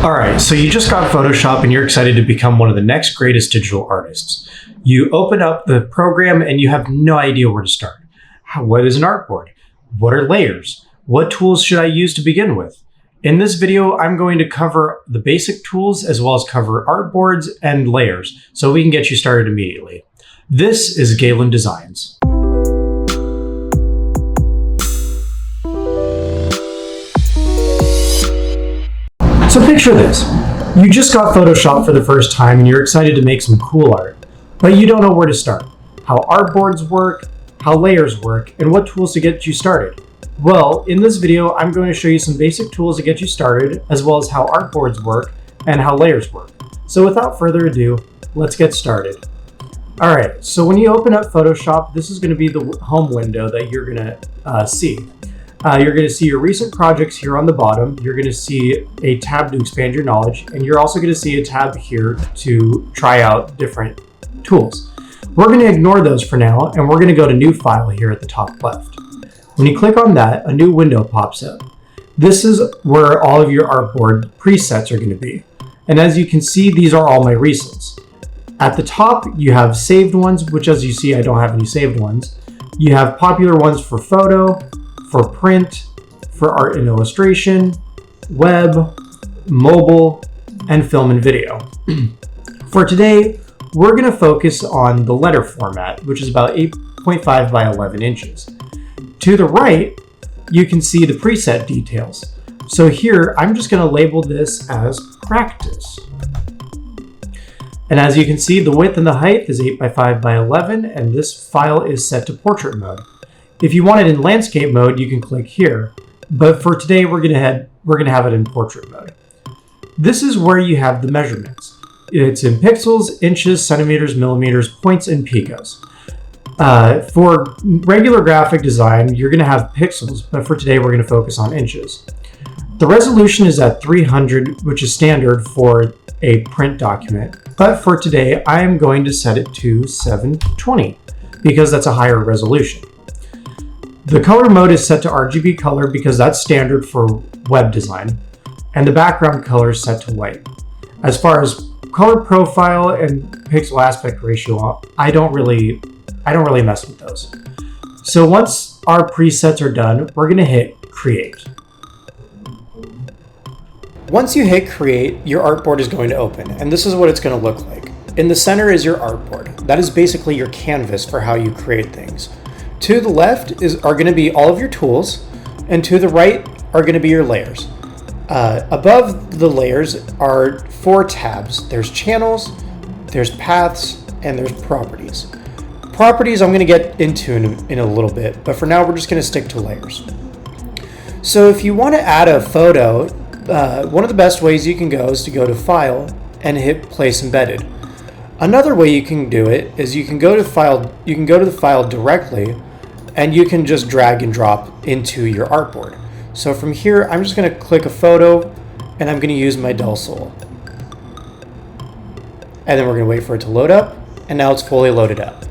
All right, so you just got Photoshop and you're excited to become one of the next greatest digital artists. You open up the program and you have no idea where to start. What is an artboard? What are layers? What tools should I use to begin with? In this video, I'm going to cover the basic tools as well as cover artboards and layers so we can get you started immediately. This is Galen Designs. So picture this. You just got Photoshop for the first time and you're excited to make some cool art, but you don't know where to start, how artboards work, how layers work, and what tools to get you started. Well, in this video, I'm going to show you some basic tools to get you started, as well as how artboards work and how layers work. So without further ado, let's get started. All right, so when you open up Photoshop, this is going to be the home window that you're going to see. You're going to see your recent projects here on the bottom. You're going to see a tab to expand your knowledge, and you're also going to see a tab here to try out different tools. We're going to ignore those for now, and we're going to go to New File here at the top left. When you click on that, a new window pops up. This is where all of your artboard presets are going to be. And as you can see, these are all my recents. At the top, you have saved ones, which as you see, I don't have any saved ones. You have popular ones for photo, for print, for art and illustration, web, mobile, and film and video. For today, we're going to focus on the letter format, which is about 8.5 by 11 inches. To the right, you can see the preset details. So here, I'm just going to label this as practice. And as you can see, the width and the height is 8 by 5 by 11, and this file is set to portrait mode. If you want it in landscape mode, you can click here. But for today, we're going to have it in portrait mode. This is where you have the measurements. It's in pixels, inches, centimeters, millimeters, points, and picos. For regular graphic design, you're going to have pixels, but for today, we're going to focus on inches. The resolution is at 300, which is standard for a print document. But for today, I am going to set it to 720 because that's a higher resolution. The color mode is set to RGB color because that's standard for web design, and the background color is set to white. As far as color profile and pixel aspect ratio, I don't really mess with those. So once our presets are done, we're going to hit create. Once you hit create, your artboard is going to open, and this is what it's going to look like. In the center is your artboard. That is basically your canvas for how you create things. To the left are going to be all of your tools, and to the right are going to be your layers. Above the layers are 4 tabs. There's channels, there's paths, and there's properties. Properties I'm going to get into in a little bit, but for now we're just going to stick to layers. So if you want to add a photo, one of the best ways you can go is to go to File and hit Place Embedded. Another way you can do it is you can go to the file directly, and you can just drag and drop into your artboard. So from here, I'm just going to click a photo, and I'm going to use my Del Sol. And then we're going to wait for it to load up, and now it's fully loaded up.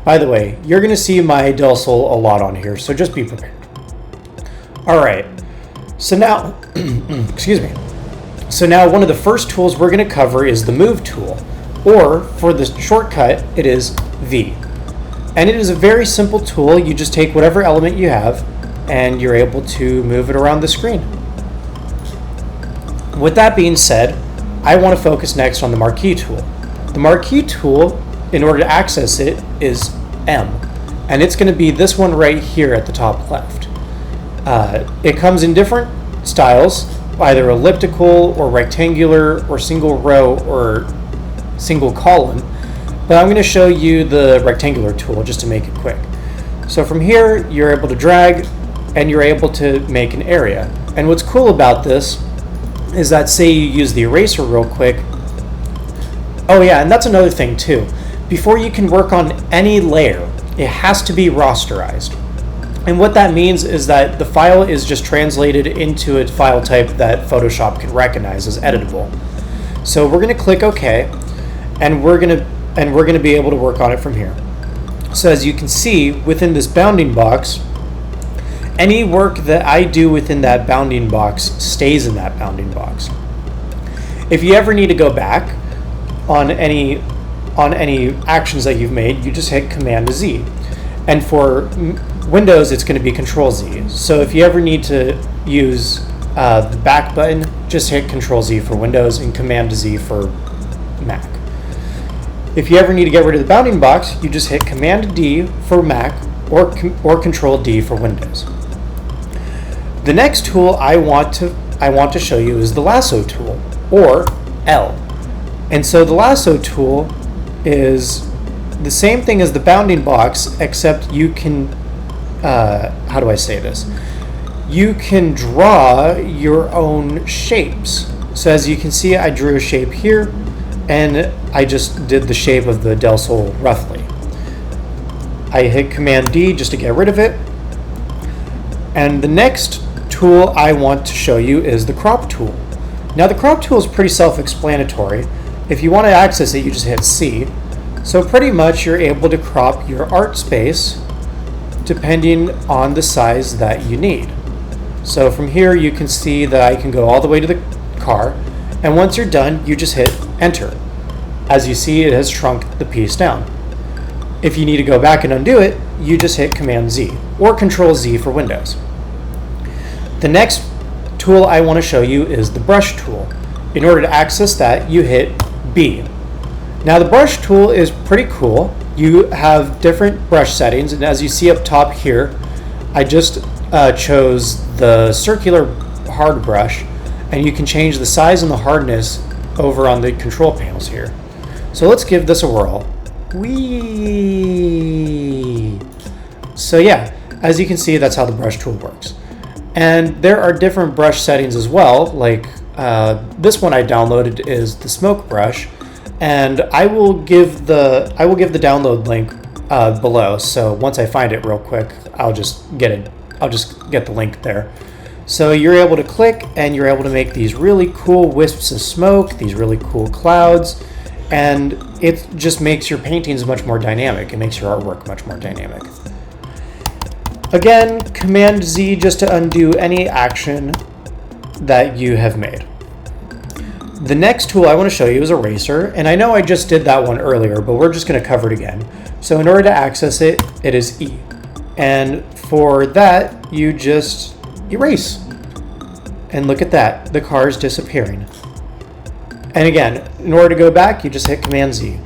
By the way, you're going to see my Del Sol a lot on here, so just be prepared. All right, so now, excuse me. So now one of the first tools we're going to cover is the Move tool, or for the shortcut, it is V. And it is a very simple tool. You just take whatever element you have, and you're able to move it around the screen. With that being said, I want to focus next on the Marquee tool. The Marquee tool, in order to access it, is M, and it's going to be this one right here at the top left. It comes in different styles, either elliptical or rectangular or single row or single column, but I'm going to show you the rectangular tool just to make it quick. So from here, you're able to drag and you're able to make an area. And what's cool about this is that, say you use the eraser real quick. Oh yeah, and that's another thing too. Before you can work on any layer, it has to be rasterized. And what that means is that the file is just translated into a file type that Photoshop can recognize as editable. So we're going to click OK, and we're going to be able to work on it from here. So as you can see, within this bounding box, any work that I do within that bounding box stays in that bounding box. If you ever need to go back on any actions that you've made, you just hit Command Z. And for Windows, it's going to be Control Z. So if you ever need to use the back button, just hit Control Z for Windows and Command Z for Mac. If you ever need to get rid of the bounding box, you just hit Command D for Mac or Control D for Windows. The next tool I want to show you is the lasso tool, or L. And so the lasso tool is the same thing as the bounding box, except you can, how do I say this? You can draw your own shapes. So as you can see, I drew a shape here, and I just did the shape of the Del Sol roughly. I hit Command D just to get rid of it. And the next tool I want to show you is the crop tool. Now the crop tool is pretty self-explanatory. If you want to access it, you just hit C. So pretty much you're able to crop your art space depending on the size that you need. So from here you can see that I can go all the way to the car, and once you're done, you just hit Enter. As you see, it has shrunk the piece down. If you need to go back and undo it, you just hit Command Z or Control Z for Windows. The next tool I want to show you is the brush tool. In order to access that, you hit B. Now the brush tool is pretty cool. You have different brush settings, and as you see up top here, I just chose the circular hard brush, and you can change the size and the hardness over on the control panels here. So let's give this a whirl. Whee! So yeah, as you can see, that's how the brush tool works. And there are different brush settings as well, like this one I downloaded is the smoke brush, and I will give the download link below. So once I find it real quick, I'll just get the link there. So you're able to click and you're able to make these really cool wisps of smoke, these really cool clouds, and it just makes your paintings much more dynamic. It makes your artwork much more dynamic. Again, Command Z just to undo any action that you have made. The next tool I want to show you is Eraser, and I know I just did that one earlier, but we're just going to cover it again. So in order to access it, it is E. And for that, you just erase. And look at that, the car is disappearing. And again, in order to go back, you just hit Command Z.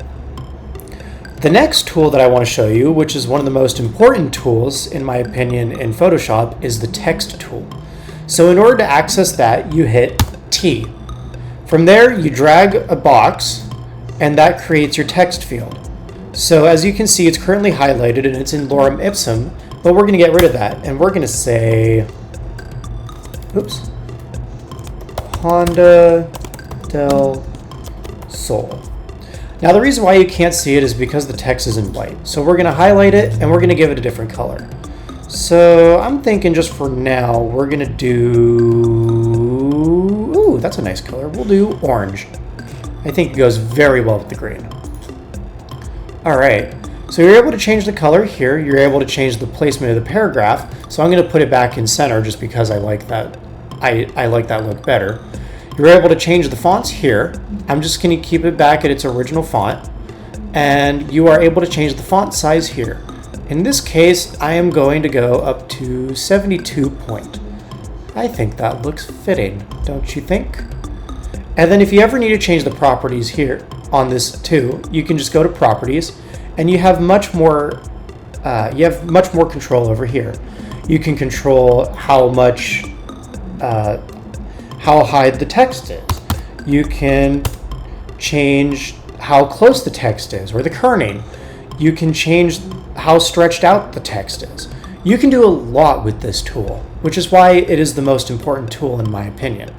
The next tool that I want to show you, which is one of the most important tools, in my opinion, in Photoshop, is the text tool. So in order to access that, you hit T. From there, you drag a box, and that creates your text field. So as you can see, it's currently highlighted, and it's in lorem ipsum, but we're going to get rid of that, and we're going to say, oops, Honda Del Sol. Now the reason why you can't see it is because the text is in white. So we're going to highlight it and we're going to give it a different color. So I'm thinking just for now, we're going to do, ooh, that's a nice color. We'll do orange. I think it goes very well with the green. All right, so you're able to change the color here. You're able to change the placement of the paragraph. So I'm going to put it back in center just because I like that. I like that look better. You're able to change the fonts here. I'm just going to keep it back at its original font. And you are able to change the font size here. In this case, I am going to go up to 72 point. I think that looks fitting, don't you think? And then if you ever need to change the properties here on this too, you can just go to properties and you have much more control over here. You can control how high the text is. You can change how close the text is, or the kerning. You can change how stretched out the text is. You can do a lot with this tool, which is why it is the most important tool in my opinion.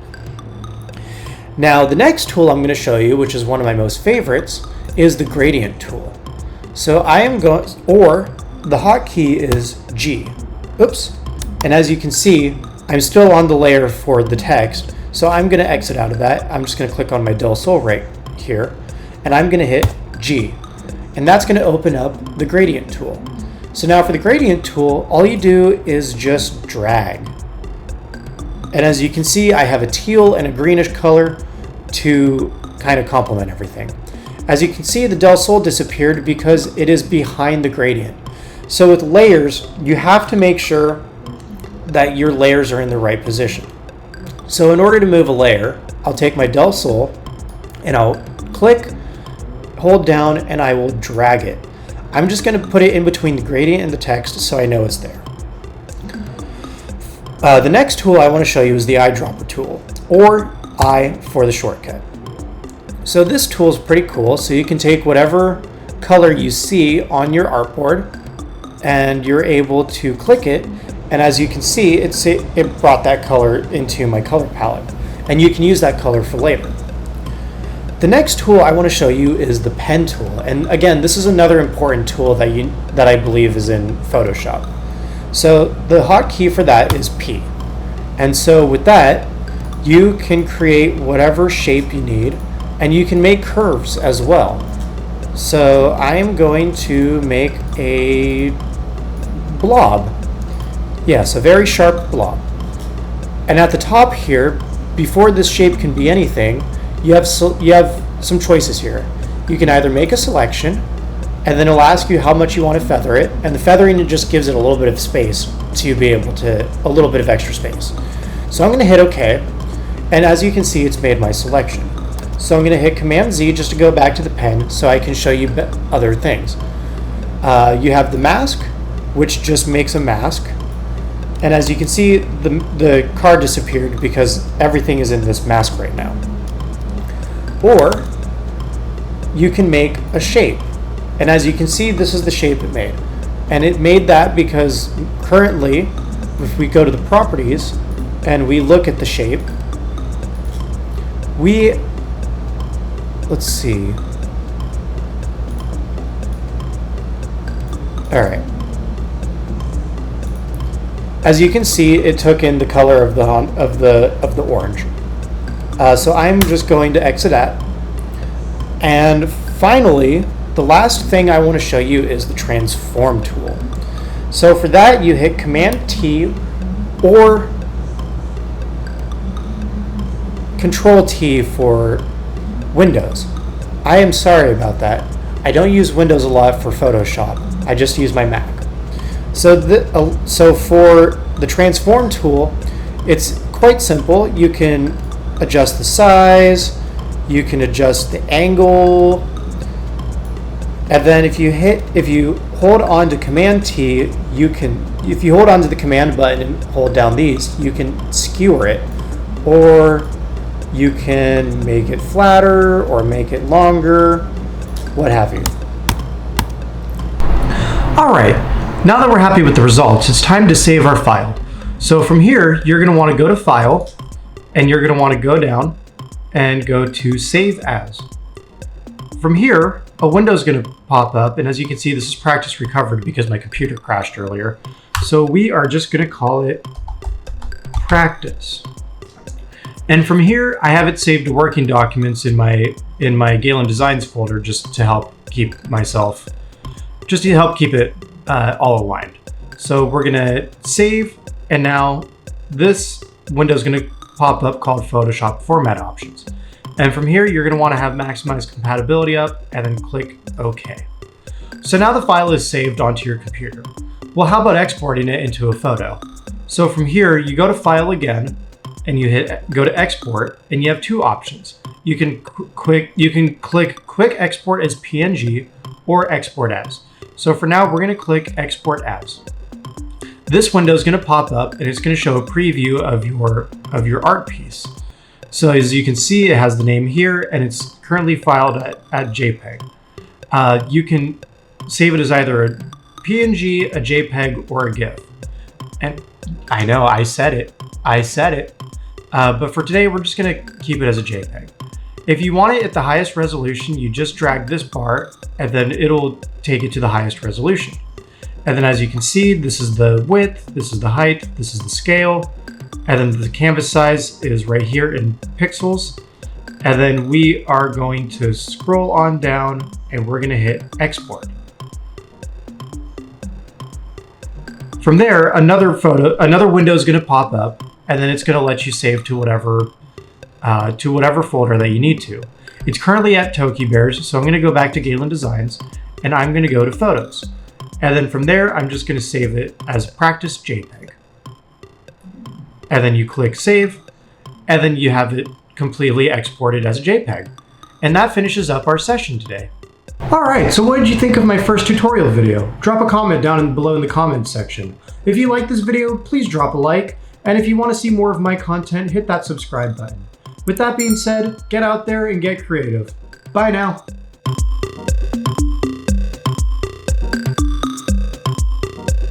Now, the next tool I'm going to show you, which is one of my most favorites, is the gradient tool. So I am going, or the hotkey is G. Oops. And as you can see, I'm still on the layer for the text, so I'm going to exit out of that. I'm just going to click on my Del Sol right here, and I'm going to hit G. And that's going to open up the gradient tool. So now for the gradient tool, all you do is just drag. And as you can see, I have a teal and a greenish color, to kind of complement everything. As you can see, the del Sol disappeared because it is behind the gradient. So with layers, you have to make sure that your layers are in the right position. So in order to move a layer, I'll take my del Sol and I'll click, hold down, and I will drag it. I'm just going to put it in between the gradient and the text so I know it's there. The next tool I want to show you is the eyedropper tool, or I for the shortcut. So this tool is pretty cool. So you can take whatever color you see on your artboard and you're able to click it. And as you can see, it brought that color into my color palette. And you can use that color for later. The next tool I want to show you is the pen tool. And again, this is another important tool that I believe is in Photoshop. So the hotkey for that is P. And so with that, you can create whatever shape you need, and you can make curves as well. So I'm going to make a blob. Yes, a very sharp blob. And at the top here, before this shape can be anything, you have some choices here. You can either make a selection, and then it'll ask you how much you want to feather it, and the feathering just gives it a little bit of space to be able to, a little bit of extra space. So I'm going to hit OK, and as you can see, it's made my selection. So I'm going to hit Command Z just to go back to the pen so I can show you other things. You have the mask, which just makes a mask. And as you can see, the card disappeared because everything is in this mask right now. Or you can make a shape. And as you can see, this is the shape it made. And it made that because currently, if we go to the properties and we look at the shape, let's see. All right. As you can see, it took in the color of the orange. So I'm just going to exit that. And finally, the last thing I want to show you is the transform tool. So for that, you hit Command T or Control T for Windows. I am sorry about that. I don't use Windows a lot for Photoshop. I just use my Mac. So for the transform tool, it's quite simple. You can adjust the size, you can adjust the angle, and then if you hold on to Command T, if you hold on to the command button and hold down these, you can skewer it, or you can make it flatter or make it longer, what have you. All right, now that we're happy with the results, it's time to save our file. So from here, you're going to want to go to File, and you're going to want to go down and go to Save As. From here, a window is going to pop up, and as you can see, this is Practice Recovered because my computer crashed earlier. So we are just going to call it Practice. And from here, I have it saved to working documents in my Galen Designs folder just to help keep it all aligned. So we're gonna save, and now this window is gonna pop up called Photoshop Format Options. And from here, you're gonna wanna have Maximize Compatibility up and then click OK. So now the file is saved onto your computer. Well, how about exporting it into a photo? So from here, you go to File again, and you go to Export, and you have two options. You can click Quick Export as PNG or Export As. So for now, we're going to click Export As. This window is going to pop up, and it's going to show a preview of your art piece. So as you can see, it has the name here, and it's currently filed at JPEG. You can save it as either a PNG, a JPEG, or a GIF. And I know I said it. But for today, we're just going to keep it as a JPEG. If you want it at the highest resolution, you just drag this bar, and then it'll take it to the highest resolution. And then as you can see, this is the width, this is the height, this is the scale, and then the canvas size is right here in pixels. And then we are going to scroll on down, and we're going to hit Export. From there, another window is going to pop up, and then it's going to let you save to whatever to whatever folder that you need to. It's currently at Toki Bears, so I'm going to go back to Galen Designs, and I'm going to go to Photos. And then from there, I'm just going to save it as Practice JPEG. And then you click Save, and then you have it completely exported as a JPEG. And that finishes up our session today. Alright, so what did you think of my first tutorial video? Drop a comment down below in the comments section. If you like this video, please drop a like, and if you want to see more of my content, hit that subscribe button. With that being said, get out there and get creative. Bye now!